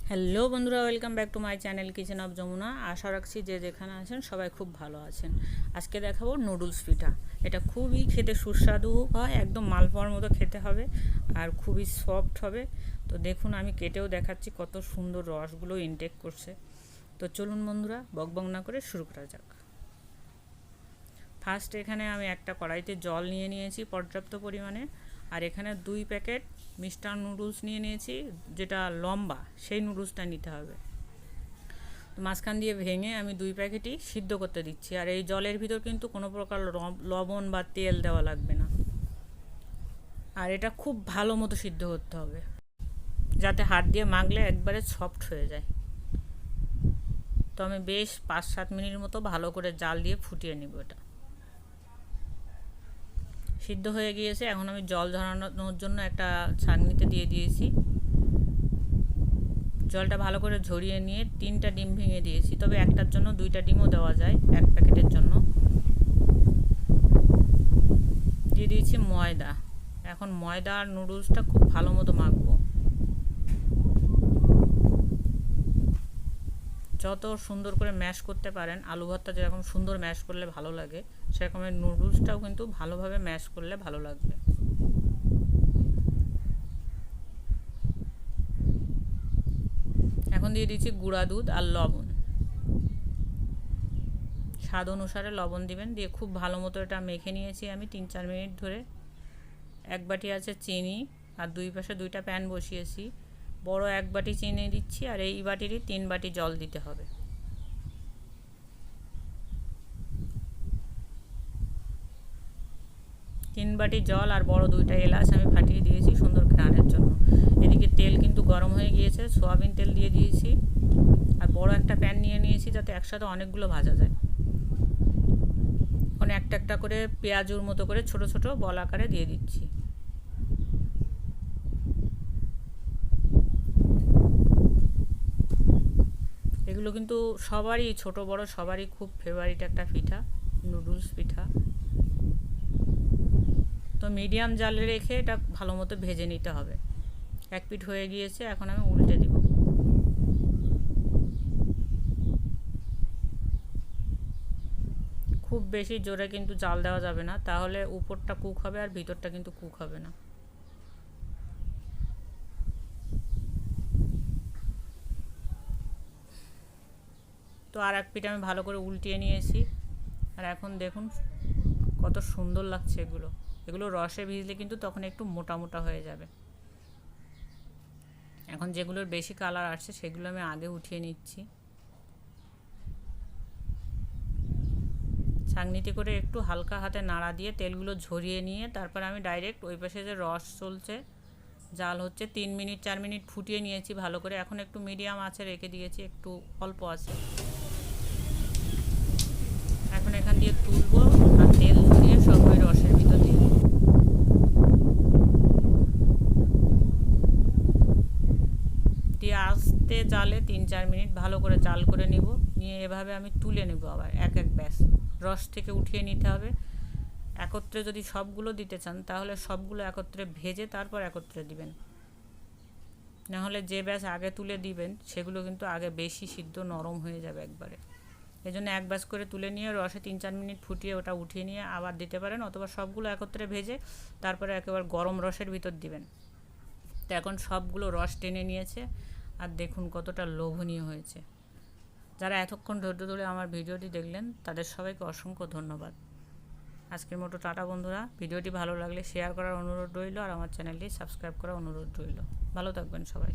Hello বন্ধুরা, welcome back to my channel kitchen of Jamuna. আশা রাখছি যে যেখানে আছেন সবাই খুব ভালো আছেন। আজকে দেখাবো নুডলস পিঠা। এটা খুবই খেতে সুস্বাদু হয়, একদম মালপোয়ার মতো খেতে হবে আর খুবই সফট হবে। তো দেখুন, আমি কেটেও দেখাচ্ছি কত সুন্দর রসগুলো ইনটেক করছে। তো চলুন বন্ধুরা, বকবক না করে শুরু করা যাক। ফার্স্ট এখানে আমি একটা কড়াইতে জল নিয়ে নিয়েছি পর্যাপ্ত পরিমাণে, আর এখানে 2 প্যাকেট মিষ্টার নুডলস নিয়ে নিয়েছি, যেটা লম্বা সেই নুডলসটা নিতে হবে। তো মাঝখান দিয়ে ভেঙে আমি 2 প্যাকেটই সিদ্ধ করতে দিচ্ছি। আর এই জলের ভিতর কিন্তু কোনো প্রকার লবণ বা তেল দেওয়া লাগবে না। আর এটা খুব ভালো মতো সিদ্ধ করতে হবে, যাতে হাত দিয়ে মাখলে একবারে সফট হয়ে যায়। তো আমি বেশ 5-7 মিনিট মতো ভালো করে জাল দিয়ে ফুটিয়ে নিব। এটা সিদ্ধ হয়ে গিয়েছে। এখন আমি জল ঝরানোর জন্য একটা ছাঁকনিতে দিয়ে দিয়েছি। জলটা ভালো করে ঝরিয়ে নিয়ে 3টা ডিম ভেঙে দিয়েছি, তবে একটার জন্য 2টা ডিমও দেওয়া যায়, 1 প্যাকেটের জন্য। দিয়ে দিয়েছি ময়দা। এখন ময়দা আর নুডলসটা খুব ভালো মতো মাখবো। যত সুন্দর করে ম্যাশ করতে পারেন, আলু ভর্তা যেরকম সুন্দর ম্যাশ করলে ভালো লাগে, সেরকম নুডলসটাও কিন্তু ভালোভাবে ম্যাশ করলে ভালো লাগবে। এখন দিয়ে দিচ্ছি গুঁড়া দুধ আর লবণ। স্বাদ অনুসারে লবণ দিবেন। দিয়ে খুব ভালো মতো এটা মেখে নিয়েছি আমি 3-4 মিনিট ধরে। 1 বাটি আছে চিনি, আর 2 পাশে 2টা প্যান বসিয়েছি। বড় 1 বাটি চিনি দিচ্ছি, আর এই বাটিরই 3 বাটি জল দিতে হবে। তিন বাটি জল আর বড় 2টা এলাচ আমি ফাটিয়ে দিয়েছি সুন্দর ঘ্রাণের জন্য। এদিকে তেল কিন্তু গরম হয়ে গিয়েছে, সয়াবিন তেল দিয়ে দিয়েছি। আর বড় একটা প্যান নিয়ে নিয়েছি, যাতে একসাথে অনেকগুলো ভাজা যায়। এখন একটা একটা করে পেঁয়াজুর মতো করে ছোট ছোট বল আকারে দিয়ে দিচ্ছি। এগুলো কিন্তু সবারই, ছোট বড় সবারই খুব ফেভারিট একটা পিঠা, নুডলস পিঠা। তো মিডিয়াম জালে রেখে এটা ভালো মতো ভেজে নিতে হবে। 1 পিঠ হয়ে গিয়েছে, এখন আমি উল্টে দিব। খুব বেশি জোরে কিন্তু জাল দেওয়া যাবে না, তাহলে উপরটা কুক হবে আর ভিতরটা কিন্তু কুক হবে না। তো আর 1 পিঠ আমি ভালো করে উল্টিয়ে নিয়েছি। আর এখন দেখুন কত সুন্দর লাগছে এগুলো। এগুলো রসে ভিজলে কিন্তু তখন একটু মোটা মোটা হয়ে যাবে। এখন যেগুলোর বেশি কালার আসছে সেগুলো আমি আগে উঠিয়ে নিচ্ছি। ছাঁকনিতে করে একটু হালকা হাতে নাড়া দিয়ে তেলগুলো ঝরিয়ে নিয়ে তারপর আমি ডাইরেক্ট ওই পাশে যে রস চলছে, জাল হচ্ছে, 3 মিনিট 4 মিনিট ফুটিয়ে নিয়েছি ভালো করে। এখন একটু মিডিয়াম আঁচে রেখে দিয়েছি, একটু অল্প আছে। এখন এখান দিয়ে তুলবো আর তেল ঝরিয়ে সব ওই রসের ভিতর দিয়ে দেবো। দিয়ে আস্তে জালে 3-4 মিনিট ভালো করে জাল করে নিব। নিয়ে এভাবে আমি তুলে নেব আবার এক এক ব্যাস। রস থেকে উঠিয়ে নিতে হবে। একত্রে যদি সবগুলো দিতে চান তাহলে সবগুলো একত্রে ভেজে তারপর একত্রে দিবেন, নাহলে যে ব্যাস আগে তুলে দিবেন সেগুলো কিন্তু আগে বেশি সিদ্ধ নরম হয়ে যাবে একবারে। এই জন্য 1 ব্যাস করে তুলে নিয়ে রসে 3-4 মিনিট ফুটিয়ে ওটা উঠিয়ে নিয়ে আবার দিতে পারেন, অথবা সবগুলো একত্রে ভেজে তারপরে একেবারে গরম রসের ভিতর দিবেন। তো এখন সবগুলো রস টেনে নিয়েছে, আর দেখুন কতটা লোভনীয় হয়েছে। যারা এতক্ষণ ধৈর্য ধরে আমার ভিডিওটি দেখলেন তাদের সবাইকে অসংখ্য ধন্যবাদ। আজকের মতো টাটা বন্ধুরা। ভিডিওটি ভালো লাগলে শেয়ার করার অনুরোধ রইল, আর আমার চ্যানেলটি সাবস্ক্রাইব করার অনুরোধ রইল। ভালো থাকবেন সবাই।